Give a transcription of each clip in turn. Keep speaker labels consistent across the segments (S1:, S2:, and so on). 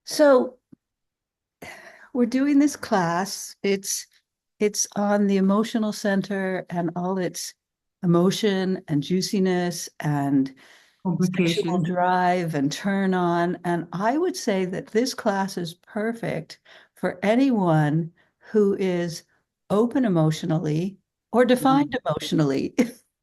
S1: So we're doing this class. It's on the emotional center and all its emotion and juiciness and sexual
S2: Complications.
S1: drive and turn on. And I would say that this class is perfect for anyone who is open emotionally or defined
S2: Mhm,
S1: emotionally.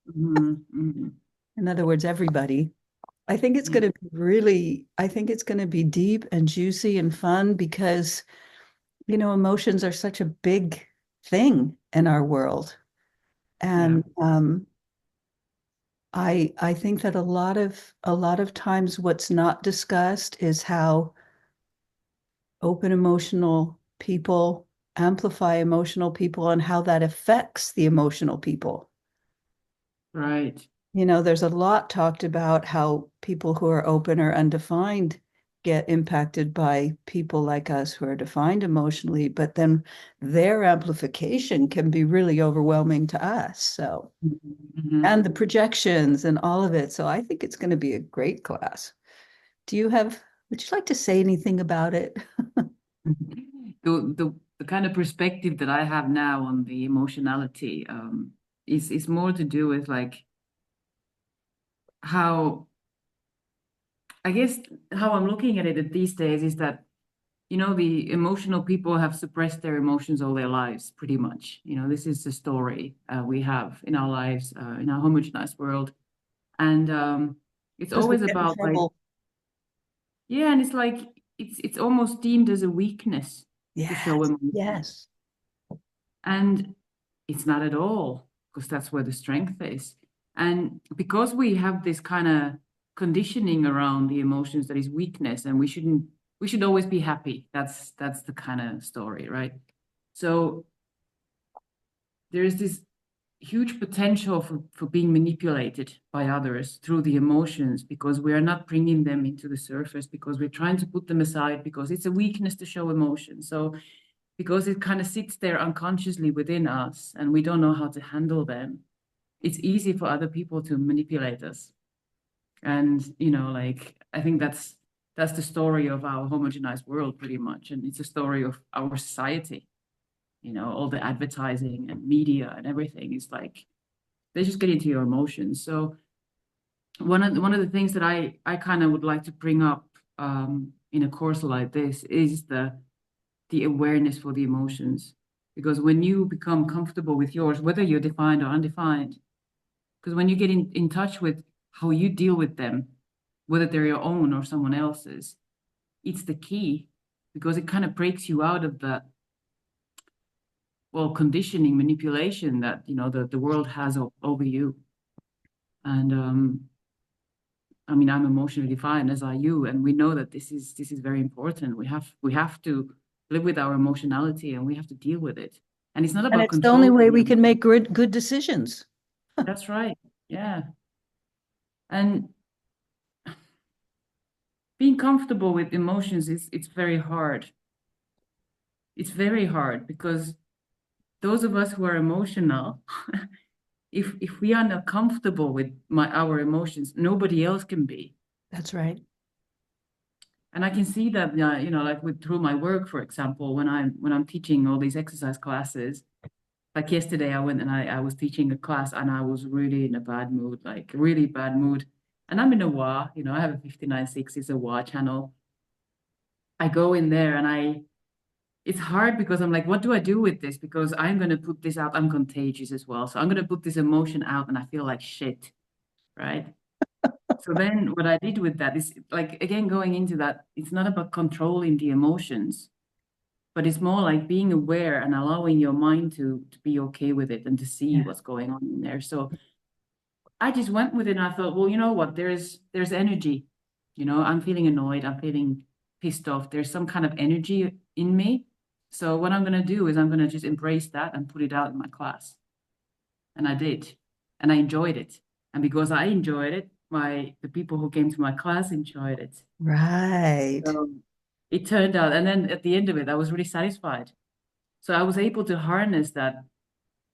S2: mhm, mhm.
S1: In other words, everybody. I think it's
S2: Yeah,
S1: going to be really, I think it's going to be deep and juicy and fun because emotions are such a big thing in our world.
S2: yeah,
S1: And I think that a lot of times what's not discussed is how open emotional people amplify emotional people and how that affects the emotional people.
S2: right.
S1: There's a lot talked about how people who are open or undefined get impacted by people like us who are defined emotionally, but then their amplification can be really overwhelming to us. So,
S2: Mhm,
S1: and the projections and all of it. So, I think it's going to be a great class. Would you like to say anything about it?
S2: mhm. The kind of perspective that I have now on the emotionality is more to do with like how I guess how I'm looking at it these days is that the emotional people have suppressed their emotions all their lives, pretty much. This is the story we have in our lives, in our homogenized world. And it's
S1: Because we
S2: always
S1: get in
S2: about like,
S1: trouble.
S2: yeah, and it's like it's almost deemed as a weakness to show
S1: Yes,
S2: emotion.
S1: yes.
S2: And it's not at all, because that's where the strength is. And because we have this kind of conditioning around the emotions that is weakness, and we should always be happy. That's the kind of story, right? So there is this huge potential for being manipulated by others through the emotions because we are not bringing them into the surface because we're trying to put them aside because it's a weakness to show emotion. So because it kind of sits there unconsciously within us and we don't know how to handle them, it's easy for other people to manipulate us. And like I think that's the story of our homogenized world pretty much. And it's a story of our society. All the advertising and media and everything is like they just get into your emotions. So one of the things that I kind of would like to bring up in a course like this is the awareness for the emotions. Because when you become comfortable with yours, whether you're defined or undefined, because when you get in touch with how you deal with them, whether they're your own or someone else's, it's the key because it kind of breaks you out of the well conditioning manipulation that the world has over you. And I mean, I'm emotionally defined as are you, and we know that this is very important. We have to live with our emotionality, and we have to deal with it. And it's not
S1: And
S2: about
S1: it's the only way we
S2: controlling.
S1: can make good decisions.
S2: That's right. Yeah. And being comfortable with emotions is it's very hard. It's very hard because those of us who are emotional, if we are not comfortable with our emotions, nobody else can be.
S1: That's right.
S2: And I can see that, like with through my work, for example, when I'm teaching all these exercise classes. Like yesterday, I went and I was teaching a class and I was really in a bad mood, like really bad mood. And I'm in a WA, I have a 59.6, it's a WA channel. I go in there and it's hard because I'm like, what do I do with this? Because I'm going to put this out. I'm contagious as well. So I'm going to put this emotion out and I feel like shit, right? So then what I did with that is like, again, going into that, it's not about controlling the emotions, but it's more like being aware and allowing your mind to be okay with it and to see
S1: Yeah.
S2: what's going on in there. So I just went with it and I thought, well, you know what? There's energy. I'm feeling annoyed. I'm feeling pissed off. There's some kind of energy in me. So what I'm gonna do is I'm gonna just embrace that and put it out in my class. And I did. And I enjoyed it. And because I enjoyed it, the people who came to my class enjoyed it.
S1: Right.
S2: So it turned out, and then at the end of it, I was really satisfied. So I was able to harness that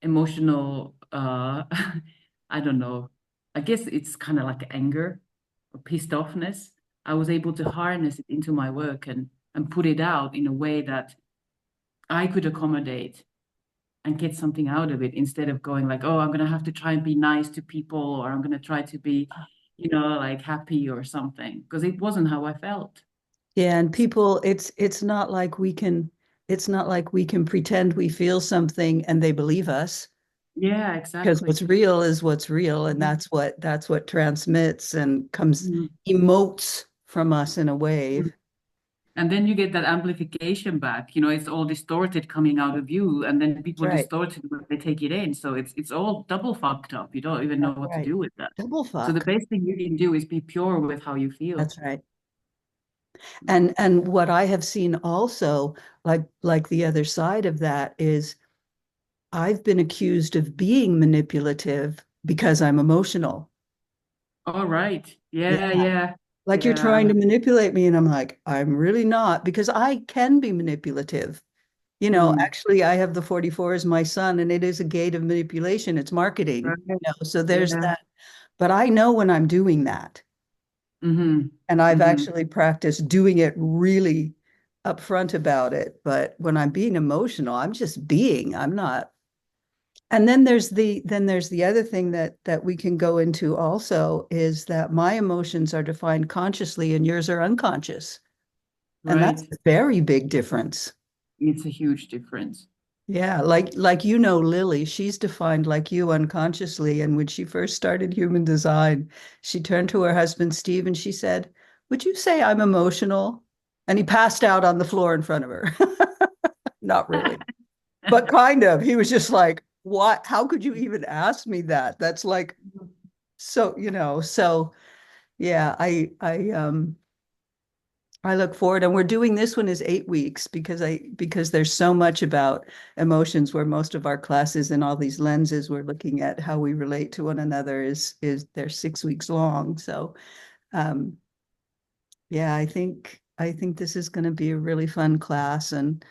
S2: emotional I don't know, I guess it's kind of like anger or pissed offness. I was able to harness it into my work, and and put it out in a way that I could accommodate and get something out of it instead of going like, oh, I'm gonna have to try and be nice to people, or I'm gonna try to be, like happy or something, because it wasn't how I felt.
S1: Yeah, and people, it's not like we can pretend we feel something and they believe us,
S2: Yeah,
S1: because
S2: exactly.
S1: what's real is what's real, and
S2: Mhm.
S1: that's what transmits and comes
S2: Mhm.
S1: emotes from us in a wave.
S2: And then you get that amplification back. It's all distorted coming out of you, and then
S1: That's
S2: people
S1: right.
S2: distort it when they take it in. So it's all double fucked up. You don't even know
S1: That's
S2: what to
S1: right.
S2: do with that.
S1: Double
S2: So the
S1: fuck.
S2: best thing you can do is be pure with how you feel.
S1: That's right. And what I have seen also, like the other side of that is I've been accused of being manipulative because I'm emotional.
S2: All right.
S1: Yeah.
S2: Yeah, yeah,
S1: Like you're
S2: yeah.
S1: trying to manipulate me. And I'm like, I'm really not, because I can be manipulative.
S2: Mm,
S1: Actually, I have the 44 as my son, and it is a gate of manipulation. It's marketing,
S2: right.
S1: so there's
S2: Yeah.
S1: that. But I know when I'm doing that.
S2: Mm-hmm.
S1: And I've
S2: Mm-hmm.
S1: actually practiced doing it really upfront about it. But when I'm being emotional, I'm just being, I'm not. And then there's the other thing that we can go into also is that my emotions are defined consciously and yours are unconscious. And that's
S2: Right.
S1: a very big difference.
S2: It's a huge difference.
S1: Yeah, like Lily, she's defined like you unconsciously. And when she first started human design, she turned to her husband Steve and she said, "Would you say I'm emotional?" And he passed out on the floor in front of her. Not really, but kind of. He was just like, "What? How could you even ask me that?" That's like so, so yeah, I look forward, and we're doing this one is 8 weeks because there's so much about emotions, where most of our classes and all these lenses we're looking at how we relate to one another is they're 6 weeks long. So um, yeah, I think this is going to be a really fun class, and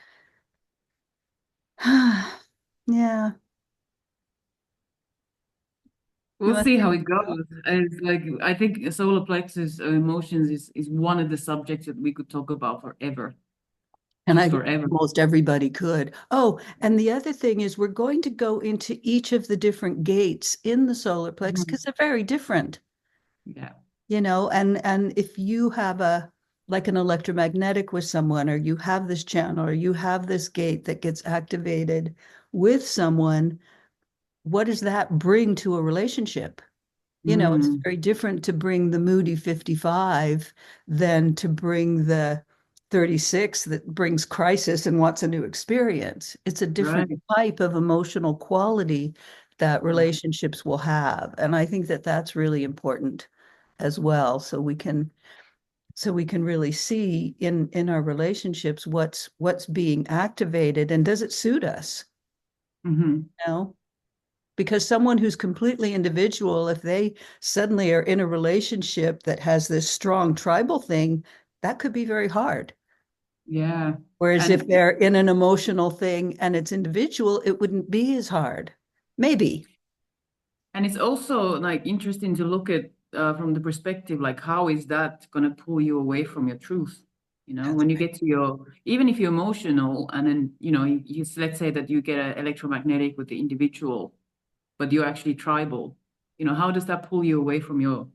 S1: yeah, you
S2: We'll
S1: want to
S2: see
S1: say
S2: how it
S1: anything else?
S2: goes. It's like I think solar plexus emotions is one of the subjects that we could talk about forever,
S1: And I
S2: just
S1: think
S2: forever.
S1: almost everybody could. Oh, and the other thing is we're going to go into each of the different gates in the solar plex
S2: Mhm.
S1: because they're very different.
S2: Yeah.
S1: And if you have a like an electromagnetic with someone, or you have this channel, or you have this gate that gets activated with someone, what does that bring to a relationship? It's
S2: Mm,
S1: very different to bring the moody 55 than to bring the 36 that brings crisis and wants a new experience. It's a different
S2: right.
S1: type of emotional quality that relationships will have. And I think that that's really important as well. So we can really see in our relationships what's being activated and does it suit us,
S2: Hmm.
S1: you know? Because someone who's completely individual, if they suddenly are in a relationship that has this strong tribal thing, that could be very hard.
S2: Yeah.
S1: Whereas if
S2: And
S1: they're in an emotional thing and it's individual, it wouldn't be as hard. Maybe.
S2: and it's also like interesting to look at from the perspective like how is that going to pull you away from your truth?
S1: That's
S2: When you
S1: right.
S2: get to your even if you're emotional and then let's say that you get an electromagnetic with the individual but you're actually tribal. How does that pull you away from your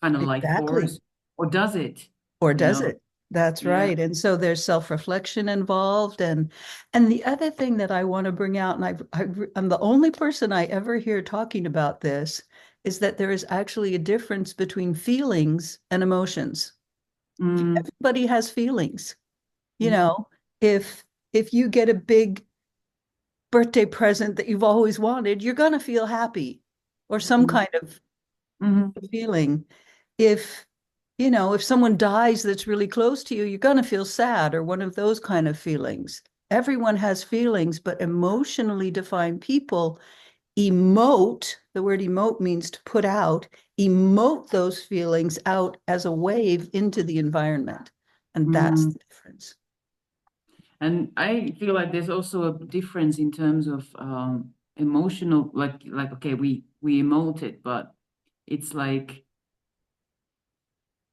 S2: kind of life
S1: Exactly.
S2: force? Or does it?
S1: Or
S2: You
S1: does
S2: know?
S1: it? That's
S2: Yeah.
S1: right. And so there's self-reflection involved. And the other thing that I want to bring out, and I'm the only person I ever hear talking about this, is that there is actually a difference between feelings and emotions.
S2: Mm,
S1: Everybody has feelings. You
S2: mm,
S1: know, if if you get a big birthday present that you've always wanted, you're going to feel happy or some
S2: mm,
S1: kind of
S2: mm,
S1: feeling. If someone dies that's really close to you, you're going to feel sad or one of those kind of feelings. Everyone has feelings, but emotionally defined people emote. The word emote means to put out, emote those feelings out as a wave into the environment. And that's
S2: mm.
S1: the difference.
S2: And I feel like there's also a difference in terms of emotional, like okay, we emote it, but it's like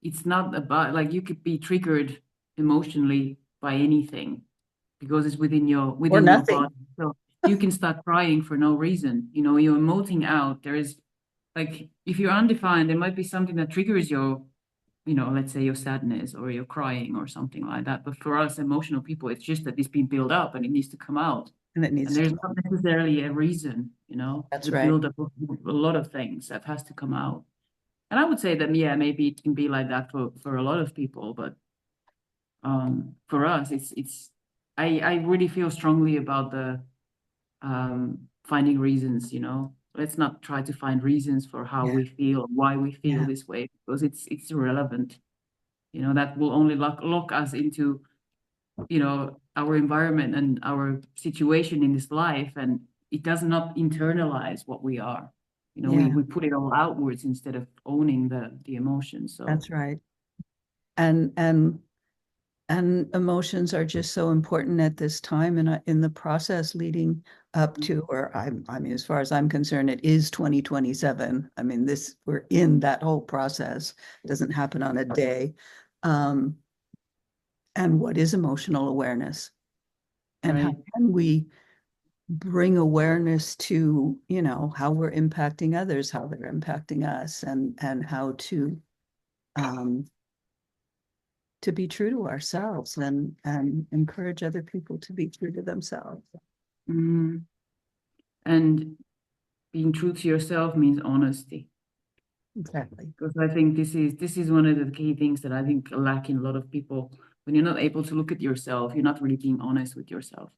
S2: it's not about like you could be triggered emotionally by anything because it's within
S1: Or
S2: your
S1: nothing.
S2: body. So you can start crying for no reason. You know, you're emoting out. There is like if you're undefined, there might be something that triggers your, you know, let's say your sadness or your crying or something like that. But for us emotional people, it's just that it's been built up and it needs to come out.
S1: And it needs
S2: And
S1: to
S2: there's
S1: come
S2: not
S1: out.
S2: necessarily a reason, you know,
S1: That's
S2: the
S1: right.
S2: build up of a lot of things that has to come out. And I would say that, yeah, maybe it can be like that for a lot of people, but for us, I really feel strongly about the finding reasons, you know. Let's not try to find reasons for how
S1: Yeah.
S2: we feel, why we feel
S1: Yeah.
S2: this way, because it's irrelevant. You know, that will only lock us into, you know, our environment and our situation in this life, and it does not internalize what we are. You know,
S1: Yeah.
S2: we put it all outwards instead of owning the emotions. So
S1: That's right. And emotions are just so important at this time and in the process leading up to, or I mean, as far as I'm concerned, it is 2027. I mean, we're in that whole process. It doesn't happen on a day. Um, and what is emotional awareness? And how
S2: right.
S1: can we bring awareness to, you know, how we're impacting others, how they're impacting us, and how um, to be true to ourselves and encourage other people to be true to themselves.
S2: Mm. And being true to yourself means honesty.
S1: Exactly.
S2: Because I think this is one of the key things that I think lack in a lot of people. When you're not able to look at yourself, you're not really being honest with yourself.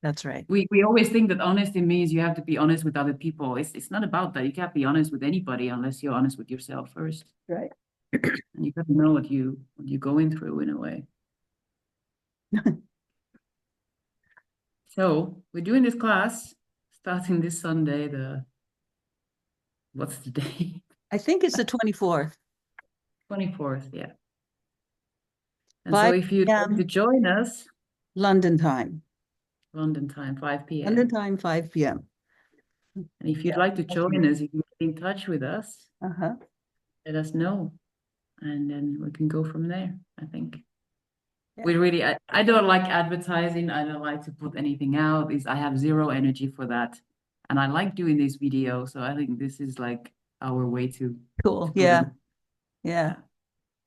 S1: That's right.
S2: We always think that honesty means you have to be honest with other people. It's not about that. You can't be honest with anybody unless you're honest with yourself first.
S1: Right.
S2: And you got to know what you're going through in a way. So we're doing this class starting this Sunday, the what's the day?
S1: I think it's the 24th,
S2: 24th, yeah. And so
S1: 5
S2: if you'd like to
S1: p.m.
S2: join us,
S1: London time.
S2: London time, 5
S1: London
S2: p.m.
S1: time, 5 p.m.
S2: And if you'd
S1: Yeah,
S2: like to
S1: that's
S2: join
S1: me.
S2: us, you can get in touch with us,
S1: Uh-huh.
S2: let us know, and then we can go from there, I think.
S1: Yeah,
S2: We really, I don't like advertising. I don't like to put anything out. I have zero energy for that. And I like doing this video. So I think this is like our way
S1: cool.
S2: to put
S1: Yeah,
S2: in.
S1: yeah.
S2: Yeah.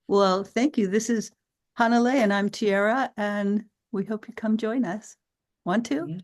S1: Well, thank you. This is Hanale and I'm Tiara, and we hope you come join us. Want to?
S2: Yeah.